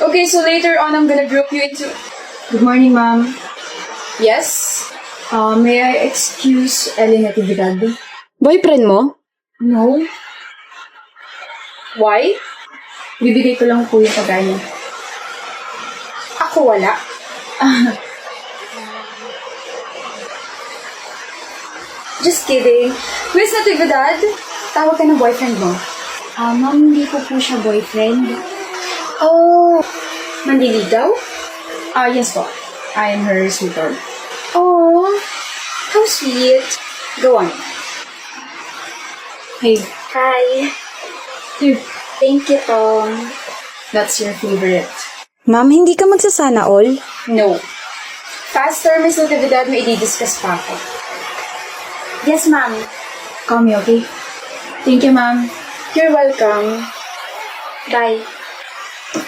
Okay, so later on, I'm gonna group you into... Good morning, ma'am. Yes? May I excuse Ellie Natividad? Boyfriend mo? No. Why? Bibigay ko lang po yung pagkain. Ako wala. Just kidding. Miss Natividad, tawag ka ng boyfriend mo. Ma'am, hindi ko po siya boyfriend. Oh, manliligaw? Yes po. I am her sweetheart. Oh, how sweet. Go on. Hey, Hi. here. Thank you, Tom. That's your favorite. Ma'am, hindi ka magsasana all? No. Faster, Miss Natividad, may i-discuss pa ako. Yes, ma'am. Call me, okay? Thank you, ma'am. You're welcome. Bye.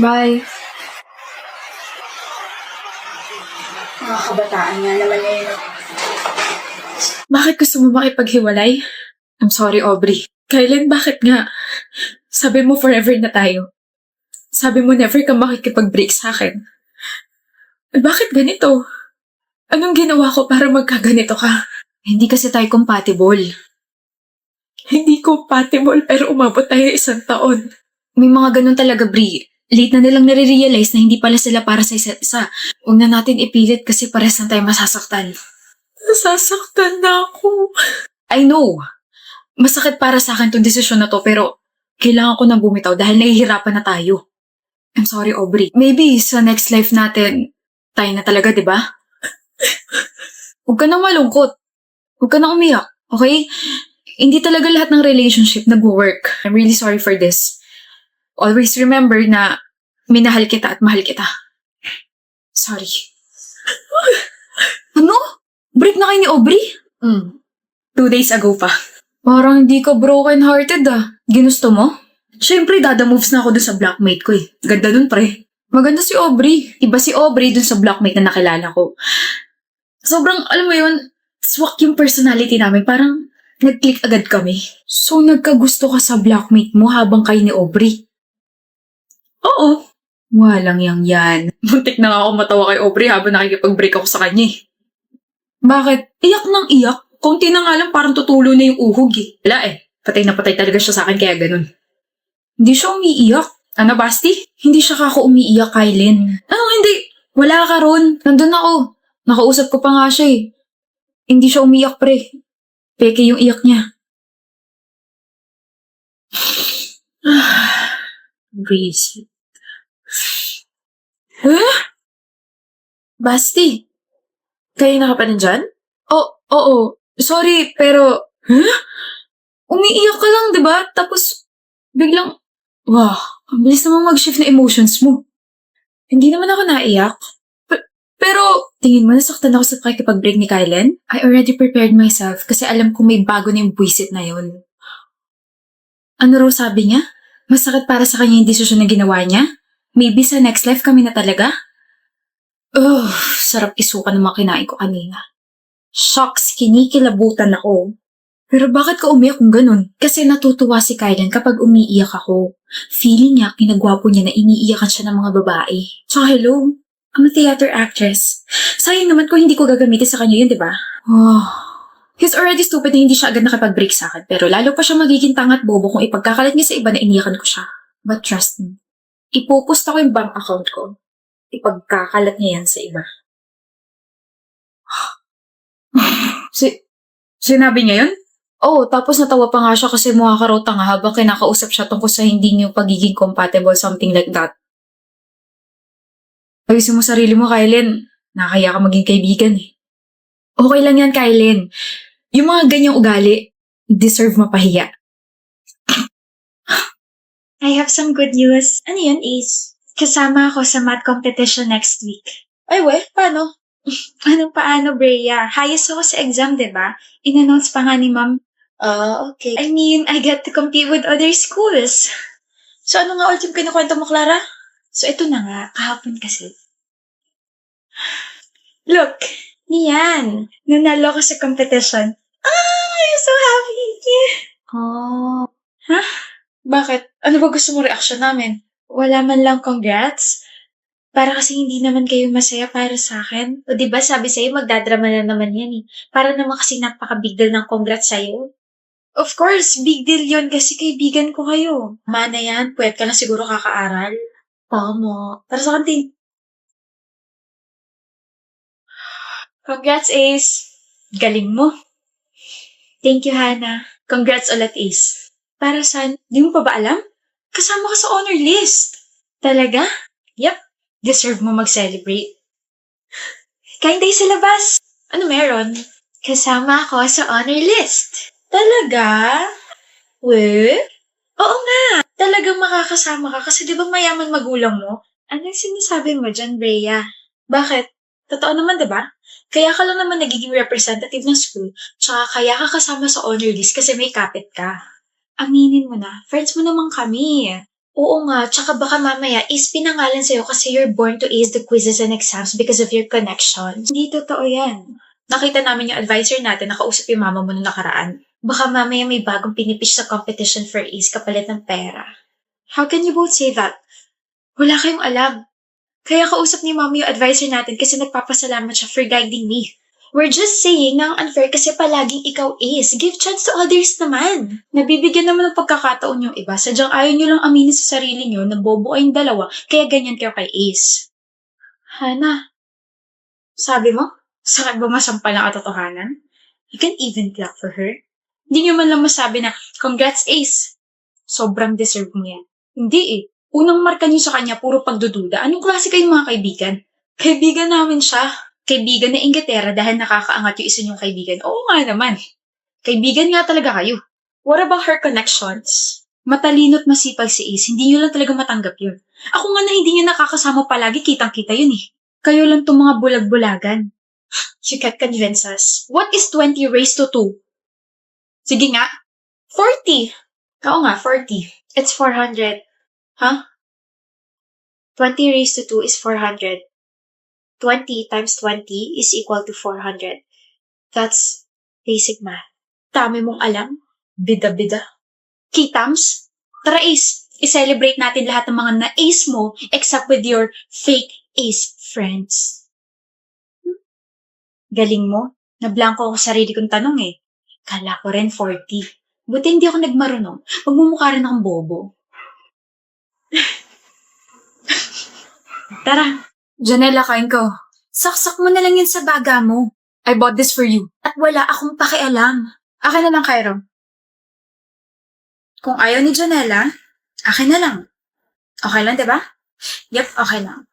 Bye. Mga kabataan nga naman ngayon. Bakit gusto mo makipaghiwalay? I'm sorry, Aubrey. Kailan, bakit nga? Sabi mo forever na tayo. Sabi mo never ka makikipag-break sa akin. Bakit ganito? Anong ginawa ko para magkaganito ka? Hindi kasi tayo compatible. Hindi compatible pero umabot tayo 1 taon. May mga ganun talaga, Bri. Late na nilang nare-realize na hindi pala sila para sa isa't isa. Huwag na natin ipilit kasi pares na tayo masasaktan. Nasasaktan na ako. I know. Masakit para sa akin tong desisyon na to pero kailangan ko nang bumitaw dahil nahihirapan na tayo. I'm sorry, Aubrey. Maybe sa next life natin, tayo na talaga, di ba? Huwag ka nang malungkot. Huwag ka nang umiyak, okay? Hindi talaga lahat ng relationship nag-work. I'm really sorry for this. Always remember na minahal kita at mahal kita. Sorry. Ano? Break na kayo ni Aubrey? 2 days ago pa. Parang hindi ka broken-hearted ah. Ginusto mo? Siyempre, dada moves na ako dun sa blockmate ko eh. Ganda dun, pre. Maganda si Aubrey. Iba si Aubrey dun sa blockmate na nakilala ko. Sobrang, alam mo yun, swak yung personality namin. Parang nag-click agad kami. So, nagkagusto ka sa blockmate mo habang kayo ni Aubrey? Oo. Walang yan. Muntik na nga ako matawa kay Aubrey habang nakikipag-break ako sa kanya eh. Bakit? Iyak nang iyak. Konti na nga lang parang tutulo na yung uhog eh. Wala eh. Patay na patay talaga siya sa akin kaya ganun. Hindi siya umiiyak. Ano, Basti? Hindi siya kako umiiyak, Kylen. Ano, hindi? Wala ka ron. Nandun ako. Nakausap ko pa nga siya eh. Hindi siya umiyak, pre. Peke yung iyak niya. Breezy. Basti. Kayo na ka pa nandyan? Oo. Sorry, pero... Umiiyak ka lang, di ba? Tapos, biglang... Wow, ang bilis namang mag-shift na emotions mo. Hindi naman ako naiyak. Pero, tingin mo nasaktan ako sa pakikipag-break ni Kylen? I already prepared myself kasi alam kong may bago na yung buwisit na yun. Ano raw sabi niya? Masakit para sa kanya yung desisyon na ginawa niya? Maybe sa next life kami na talaga? Sarap isuka ng mga kinain ko kanina. Shocks, kinikilabutan ako. Pero bakit ka umiyak kung ganun? Kasi natutuwa si Kylen kapag umiiyak ako. Feeling niya, kinagwapo niya na iniiyakan siya ng mga babae. So hello, I'm a theater actress. Sayang naman kung hindi ko gagamitin sa kanya yun, di ba? He's already stupid na hindi siya agad nakipag-break sa akin. Pero lalo pa siya magiging tangat bobo kung ipagkakalat niya sa iba na iniyakan ko siya. But trust me, ipopost ako yung bank account ko. Ipagkakalat niya yan sa iba. Sinabi niya yun? Oh, tapos natawa pa nga siya kasi mukha ka raw tanga habang kinakausap siya tungkol sa hindi niyo pagiging compatible, something like that. Ayusin mo sarili mo, Kylen. Nakakaya ka maging kaibigan eh. Okay lang yan, Kylen. Yung mga ganyang ugali, deserve mapahiya. I have some good news. Ano yun, Ace? Kasama ako sa math competition next week. Ay, paano? Paano, Brea? Highest ako sa exam, diba? In-announce pa nga ni Ma'am. Okay. I mean, I get to compete with other schools. So, ano nga ulit yung kinukwento mo, Clara? So, ito na nga, kahapon kasi. Look, niyan. Nanalo ako sa competition. I'm so happy. Oh. Ha? Bakit? Ano ba gusto mo reaction namin? Wala man lang congrats. Para kasi hindi naman kayo masaya para sa akin. O diba sabi sa'yo, magdadrama na naman yan eh. Para naman kasi napaka-big deal ng congrats sa'yo. Of course, big deal yun kasi kaibigan ko kayo. Mana yan, puwet ka na siguro kakaaral. Tama. Para sa kantin. Congrats, Ace. Galing mo. Thank you, Hannah. Congrats ulit, Ace. Para saan? Di mo pa ba alam? Kasama ka sa honor list. Talaga? Yep. Deserve mo mag-celebrate. Kain tayo sa labas. Ano meron? Kasama ako sa honor list. Talaga? Oo nga. Talagang makakasama ka kasi di ba mayaman magulang mo? Anong sinasabi mo dyan, Brea? Bakit? Totoo naman, di ba? Kaya ka lang naman nagiging representative ng school, tsaka kaya ka kasama sa honor list kasi may kapit ka. Aminin mo na, friends mo naman kami. Oo nga, tsaka baka mamaya is pinangalan sa'yo kasi you're born to ace the quizzes and exams because of your connections. Hindi totoo yan. Nakita namin yung advisor natin, nakausap yung mama mo nung nakaraan. Baka mamaya may bagong pinipish sa competition for ace kapalit ng pera. How can you both say that? Wala kayong alam. Kaya kausap ni mama yung advisor natin kasi nagpapasalamat siya for guiding me. We're just saying na ang unfair kasi palaging ikaw ace. Give chance to others naman. Nabibigyan naman ng pagkakataon yung iba. Sadyang ayaw nyo lang aminin sa sarili nyo na bobo kayong dalawa, kaya ganyan kayo kay Ace. Hana, sabi mo? Sakit ba masampal ang katotohanan? You can even clap for her. Hindi nyo man lang masabi na, congrats Ace. Sobrang deserve mo yan. Hindi eh. Unang marka nyo sa kanya, puro pagdududa. Anong klase kayong mga kaibigan? Kaibigan namin siya. Kaibigan na Inglaterra dahil nakakaangat yung isa niyong kaibigan. Oo nga naman. Kaibigan nga talaga kayo. What about her connections? Matalino't masipag si Ace, hindi niyo lang talaga matanggap yun. Ako nga na hindi niya nakakasama palagi, kitang-kita yun eh. Kayo lang tong mga bulag-bulagan. You can't convince us. What is 20 raised to 2? Sige nga. 40. Oo nga, 40. It's 400. Huh? 20 raised to 2 is 400. 20 times 20 is equal to 400. That's basic math. Dami mong alam. Bida-bida. Kitams? Tara Ace, i-celebrate natin lahat ng mga na-ace mo except with your fake ace friends. Galing mo. Nablangko ako sa sarili kong tanong eh. Kala ko rin 40. Buti hindi ako nagmarunong. Magmumukha rin akong bobo. Tara. Janela, kain ko. Saksak mo na lang yun sa baga mo. I bought this for you. At wala akong pakialam. Akin na lang, Cairo. Kung ayaw ni Janela, akin na lang. Okay lang, diba? Yep, okay lang.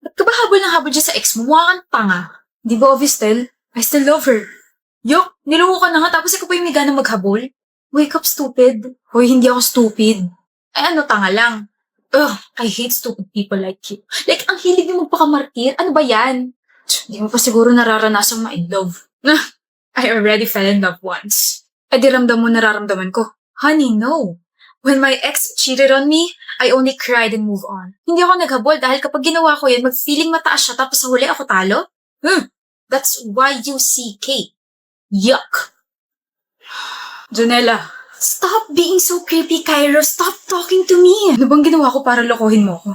Ba't ka ba habol ng habol dyan sa ex mo? Mukha kang tanga. Di ba obvious, Tel? I still love her. Yok, niloko ka na nga tapos ikaw pa yung may ganang maghabol. Wake up, stupid. Hoy, hindi ako stupid. Ay ano, tanga lang. Ugh, I hate stupid people like you. Like, ang hilig niyo magpakamartir. Ano ba yan? Hindi mo pa siguro nararanasang ma-in love. I already fell in love once. Ay di ramdam mo nararamdaman ko. Honey, no. When my ex cheated on me, I only cried and moved on. Hindi ako naghabol dahil kapag ginawa ko yan, mag-feeling mataas siya tapos sa huli ako talo. That's Y-U-C-K. Yuck. Janela, Stop being so creepy, Cairo. Stop talking to me. ano bang ginawa ko para lokohin mo ko?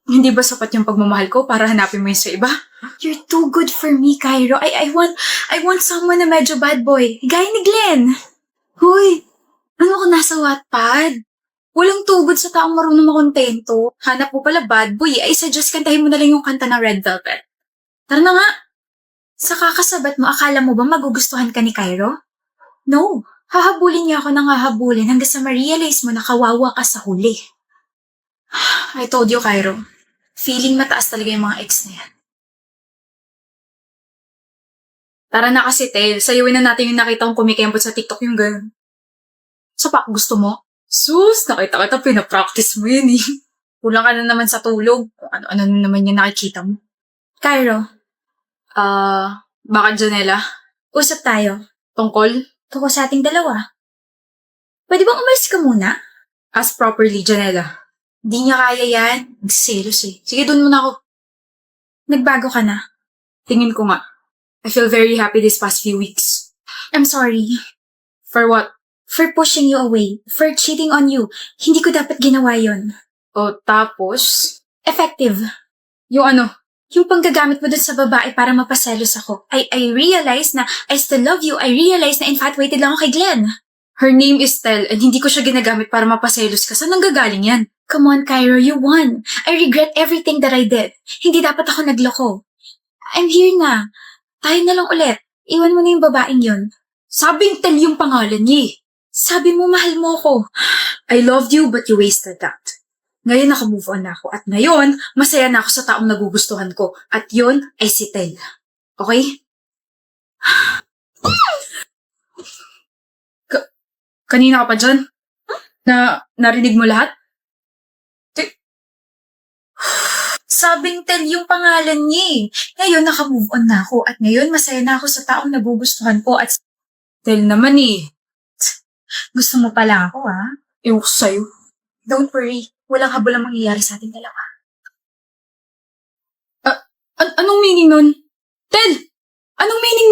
Hindi ba sapat yung pagmamahal ko para hanapin mo yun sa iba? You're too good for me, Cairo. I want someone na medyo bad boy. Gaya ni Glenn. Hoy, ano ko nasa Wattpad? Walang tugod sa taong marunong makontento. Hanap mo pala bad boy. Ay, suggest kantahin mo na lang yung kanta ng Red Velvet. Tara na nga. Sa kakasabat mo, akala mo ba magugustuhan ka ni Cairo? No. Hahabulin niya ako ng hahabulin hanggang sa ma-realize mo na kawawa ka sa huli. I told you, Cairo. Feeling mataas talaga yung mga ex na yan. Tara na kasi, Tel. Sayawin na natin yung nakita kong kumikembot sa TikTok yung ganun. Sapak, gusto mo? Sus, nakita kita, pinapractice mo yun eh. Kulang ka na naman sa tulog. Kung ano-ano na naman yung nakikita mo. Cairo, Baka Janela? usap tayo. Tungkol? Tungkol sa ating dalawa. Pwede bang umalis ka muna? Ask properly, Janela. Di niya kaya yan. Nagsiselos eh. Sige, dun muna ako. Nagbago ka na. Tingin ko nga. I feel very happy this past few weeks. I'm sorry. For what? for pushing you away, for cheating on you. Hindi ko dapat ginawa yon. O tapos, Effective. yung ano, Yung panggagamit mo dun sa babae para mapaselos ako. I realize na I still love you. I realize na infatuated lang ako kay Glenn. her name is Tel and hindi ko siya ginagamit para mapaselos ka. Saan nanggagaling yan? Come on, Cairo, you won. I regret everything that I did. Hindi dapat ako nagloko. I'm here na. Tayo na lang ulit. Iwan mo na yung babaeng yun. Sabing Tel yung pangalan niya eh. Sabi mo, mahal mo ko. I loved you but you wasted that. Ngayon naka-move on na ako. At ngayon, masaya na ako sa taong nagugustuhan ko. At yun ay si Tel. Okay? Kanina ka pa dyan? Narinig mo lahat? Sabing Tel yung pangalan niya eh. Ngayon, naka-move on na ako. At ngayon, masaya na ako sa taong nagugustuhan ko. At Tel naman eh. gusto mo pala ako, ha? Ewan ko sa'yo. Don't worry. Walang habol ang mangyayari sa ating dalawa. Anong meaning nun? Tel! Anong meaning